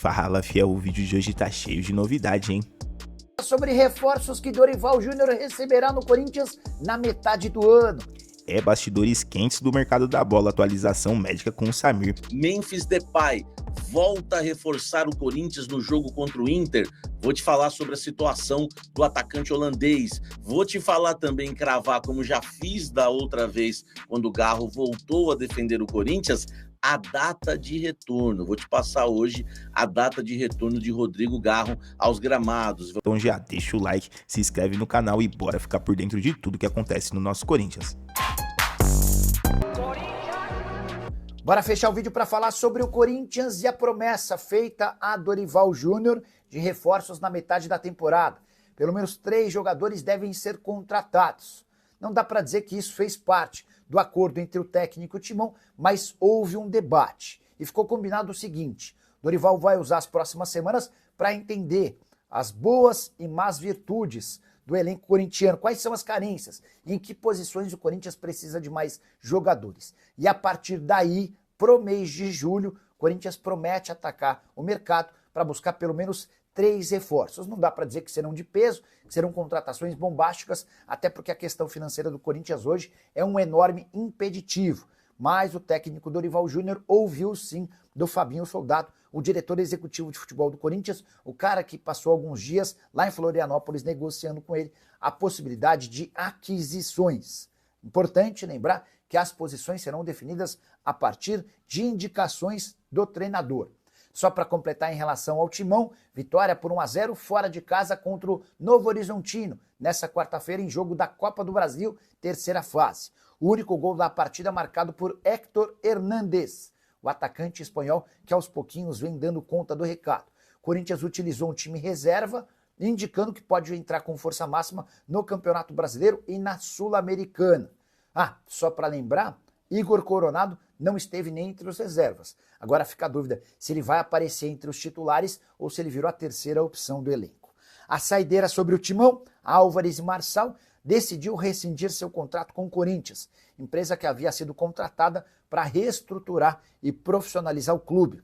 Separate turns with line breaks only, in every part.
Fala, fiel, o vídeo de hoje tá cheio de novidade, hein?
Sobre reforços que Dorival Júnior receberá no Corinthians na metade do ano.
Bastidores quentes do mercado da bola, atualização médica com o Samir.
Memphis Depay volta a reforçar o Corinthians no jogo contra o Inter. Vou te falar sobre a situação do atacante holandês. Vou te falar também, cravar, como já fiz da outra vez, quando o Garro voltou a defender o Corinthians, a data de retorno. Vou te passar hoje a data de retorno de Rodrigo Garro aos gramados.
Então já deixa o like, se inscreve no canal e bora ficar por dentro de tudo que acontece no nosso Corinthians.
Bora fechar o vídeo para falar sobre o Corinthians e a promessa feita a Dorival Júnior de reforços na metade da temporada. Pelo menos 3 jogadores devem ser contratados. Não dá para dizer que isso fez parte do acordo entre o técnico e o Timão, mas houve um debate. E ficou combinado o seguinte: Dorival vai usar as próximas semanas para entender as boas e más virtudes do elenco corintiano, quais são as carências, em que posições o Corinthians precisa de mais jogadores. E a partir daí, pro mês de julho, o Corinthians promete atacar o mercado para buscar pelo menos 3 reforços. Não dá para dizer que serão de peso, que serão contratações bombásticas, até porque a questão financeira do Corinthians hoje é um enorme impeditivo. Mas o técnico Dorival Júnior ouviu sim do Fabinho Soldado, o diretor executivo de futebol do Corinthians, o cara que passou alguns dias lá em Florianópolis negociando com ele a possibilidade de aquisições. Importante lembrar que as posições serão definidas a partir de indicações do treinador. Só para completar em relação ao Timão, vitória por 1-0 fora de casa contra o Novo Horizontino, nessa quarta-feira em jogo da Copa do Brasil, terceira fase. O único gol da partida marcado por Héctor Hernández, o atacante espanhol que aos pouquinhos vem dando conta do recado. Corinthians utilizou um time reserva, indicando que pode entrar com força máxima no Campeonato Brasileiro e na Sul-Americana. Só para lembrar, Igor Coronado não esteve nem entre os reservas. Agora fica a dúvida se ele vai aparecer entre os titulares ou se ele virou a terceira opção do elenco. A saideira sobre o Timão, Álvares e Marçal, decidiu rescindir seu contrato com o Corinthians, empresa que havia sido contratada para reestruturar e profissionalizar o clube.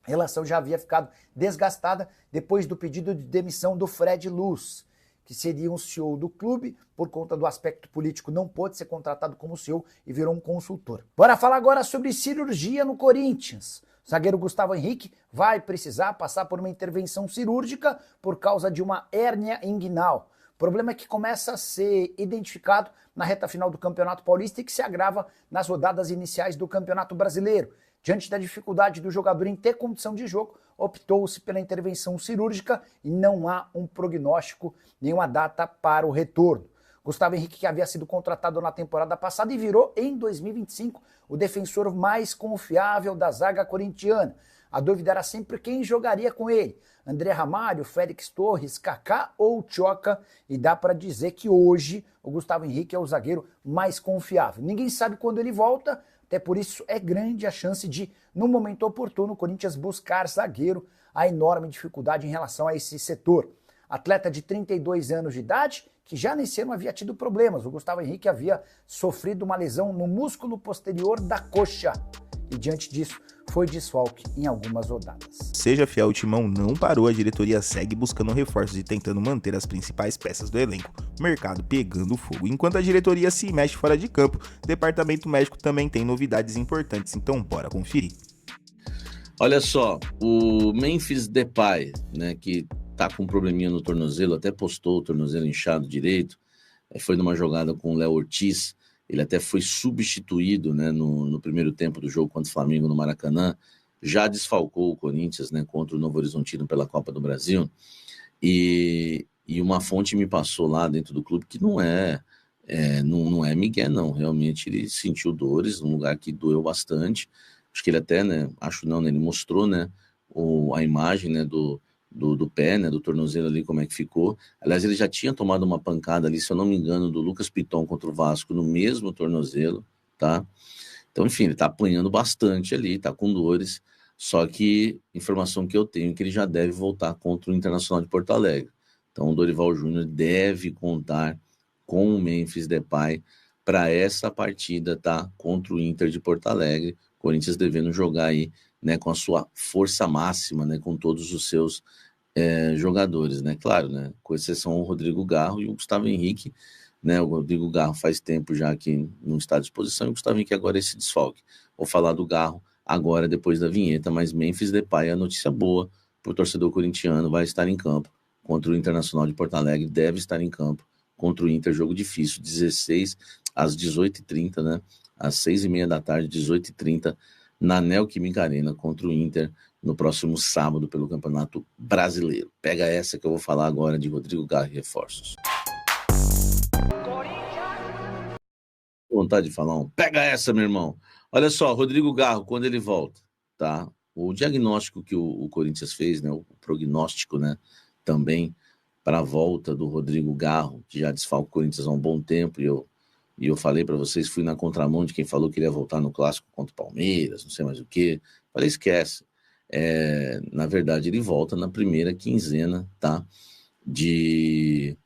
A relação já havia ficado desgastada depois do pedido de demissão do Fred Luz, que seria um CEO do clube, por conta do aspecto político não pôde ser contratado como CEO e virou um consultor. Bora falar agora sobre cirurgia no Corinthians. O zagueiro Gustavo Henrique vai precisar passar por uma intervenção cirúrgica por causa de uma hérnia inguinal. O problema é que começa a ser identificado na reta final do Campeonato Paulista e que se agrava nas rodadas iniciais do Campeonato Brasileiro. Diante da dificuldade do jogador em ter condição de jogo, optou-se pela intervenção cirúrgica e não há um prognóstico, nenhuma data para o retorno. Gustavo Henrique, que havia sido contratado na temporada passada e virou, em 2025, o defensor mais confiável da zaga corintiana. A dúvida era sempre quem jogaria com ele: André Ramalho, Félix Torres, Kaká ou Tchoca, e dá para dizer que hoje o Gustavo Henrique é o zagueiro mais confiável. Ninguém sabe quando ele volta, até por isso é grande a chance de, no momento oportuno, o Corinthians buscar zagueiro. A enorme dificuldade em relação a esse setor. Atleta de 32 anos de idade, que já nesse ano havia tido problemas. O Gustavo Henrique havia sofrido uma lesão no músculo posterior da coxa e, diante disso, foi desfalque em algumas rodadas.
Seja fiel, o Timão não parou, a diretoria segue buscando reforços e tentando manter as principais peças do elenco. O mercado pegando fogo. Enquanto a diretoria se mexe fora de campo, o departamento médico também tem novidades importantes, então bora conferir.
Olha só, o Memphis Depay, né, que tá com um probleminha no tornozelo, até postou o tornozelo inchado direito, foi numa jogada com o Léo Ortiz. Ele até foi substituído, né, no primeiro tempo do jogo contra o Flamengo no Maracanã, já desfalcou o Corinthians, né, contra o Novo Horizontino pela Copa do Brasil, e uma fonte me passou lá dentro do clube que não é migué, não. Realmente ele sentiu dores num lugar que doeu bastante. Acho que ele até, né, ele mostrou, né, a imagem, né, do pé, né, do tornozelo ali, como é que ficou. Aliás, ele já tinha tomado uma pancada ali, se eu não me engano, do Lucas Piton contra o Vasco, no mesmo tornozelo, tá? Então, enfim, ele tá apanhando bastante ali, tá com dores, só que informação que eu tenho é que ele já deve voltar contra o Internacional de Porto Alegre. Então, o Dorival Júnior deve contar com o Memphis Depay para essa partida, tá? Contra o Inter de Porto Alegre, Corinthians devendo jogar aí né, com a sua força máxima, né, com todos os seus jogadores, né, claro, né, com exceção o Rodrigo Garro e o Gustavo Henrique, né, o Rodrigo Garro faz tempo já que não está à disposição, e o Gustavo Henrique agora é esse desfalque. Vou falar do Garro agora depois da vinheta, mas Memphis Depay é a notícia boa para o torcedor corintiano, vai estar em campo contra o Internacional de Porto Alegre, deve estar em campo contra o Inter, jogo difícil, 16 às 18h30, né, às 6h30 da tarde, 18h30, na Neoquímica Arena contra o Inter, no próximo sábado pelo Campeonato Brasileiro. Pega essa que eu vou falar agora de Rodrigo Garro e reforços. Vontade de falar pega essa, meu irmão. Olha só, Rodrigo Garro, quando ele volta, tá? O diagnóstico que o Corinthians fez, né? O prognóstico, né? Também para a volta do Rodrigo Garro, que já desfalca o Corinthians há um bom tempo, e eu falei para vocês, fui na contramão de quem falou que ele ia voltar no clássico contra o Palmeiras, não sei mais o quê. Falei, esquece. Na verdade, ele volta na primeira quinzena, tá? De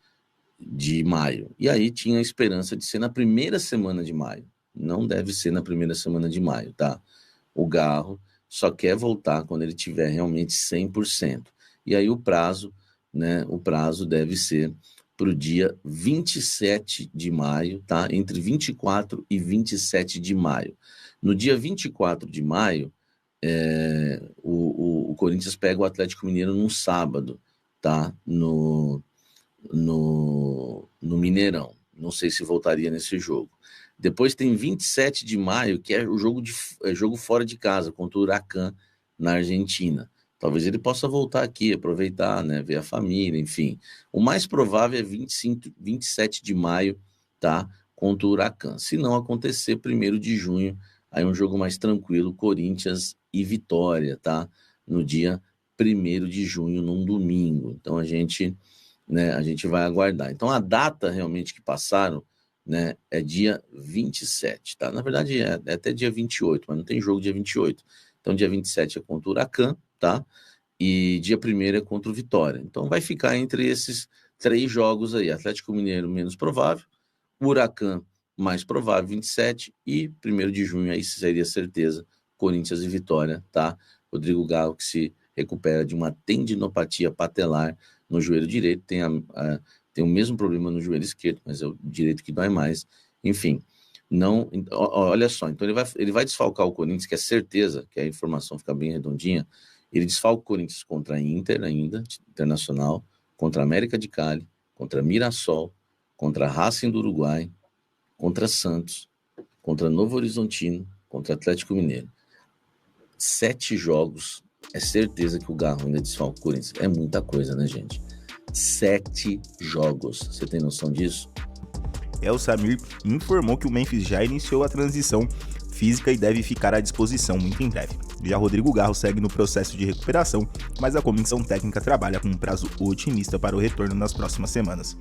maio. E aí tinha a esperança de ser na primeira semana de maio. Não deve ser na primeira semana de maio, tá? O Garro só quer voltar quando ele tiver realmente 100%. E aí o prazo, né? O prazo deve ser para o dia 27 de maio, tá? Entre 24 e 27 de maio. No dia 24 de maio, o Corinthians pega o Atlético Mineiro num sábado, tá? No Mineirão. Não sei se voltaria nesse jogo. Depois tem 27 de maio, que é o jogo fora de casa, contra o Huracan, na Argentina. Talvez ele possa voltar aqui, aproveitar, né, ver a família, enfim. O mais provável é 27 de maio, tá? Contra o Huracan. Se não acontecer, 1º de junho, aí um jogo mais tranquilo, Corinthians e Vitória, tá? No dia 1º de junho, num domingo. Então a gente vai aguardar. Então a data realmente que passaram, né, é dia 27, tá? Na verdade é até dia 28, mas não tem jogo dia 28. Então dia 27 é contra o Huracan, tá? E dia 1º é contra o Vitória. Então vai ficar entre esses 3 jogos aí. Atlético Mineiro menos provável, Huracan mais provável, 27, e 1º de junho aí seria certeza, Corinthians e Vitória, tá? Rodrigo Garro que se recupera de uma tendinopatia patelar no joelho direito, tem o mesmo problema no joelho esquerdo, mas é o direito que dói mais. Enfim, não, olha só, então ele vai desfalcar o Corinthians, que é certeza, que a informação fica bem redondinha, ele desfalca o Corinthians contra a Inter ainda, Internacional, contra a América de Cali, contra Mirassol, contra a Racing do Uruguai, contra Santos, contra Novo Horizontino, contra Atlético Mineiro. 7 jogos, é certeza que o Garro ainda desfalca o Corinthians. É muita coisa, né, gente? 7 jogos. Você tem noção disso?
O Samir informou que o Memphis já iniciou a transição física e deve ficar à disposição muito em breve. Já Rodrigo Garro segue no processo de recuperação, mas a comissão técnica trabalha com um prazo otimista para o retorno nas próximas semanas.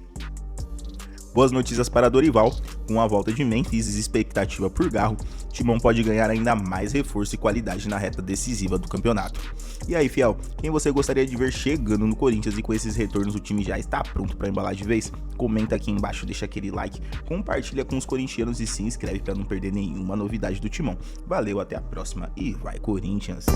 Boas notícias para Dorival, com a volta de Memphis e expectativa por Garro, Timão pode ganhar ainda mais reforço e qualidade na reta decisiva do campeonato. E aí, fiel, quem você gostaria de ver chegando no Corinthians e com esses retornos o time já está pronto para embalar de vez? Comenta aqui embaixo, deixa aquele like, compartilha com os corintianos e se inscreve para não perder nenhuma novidade do Timão. Valeu, até a próxima e vai Corinthians!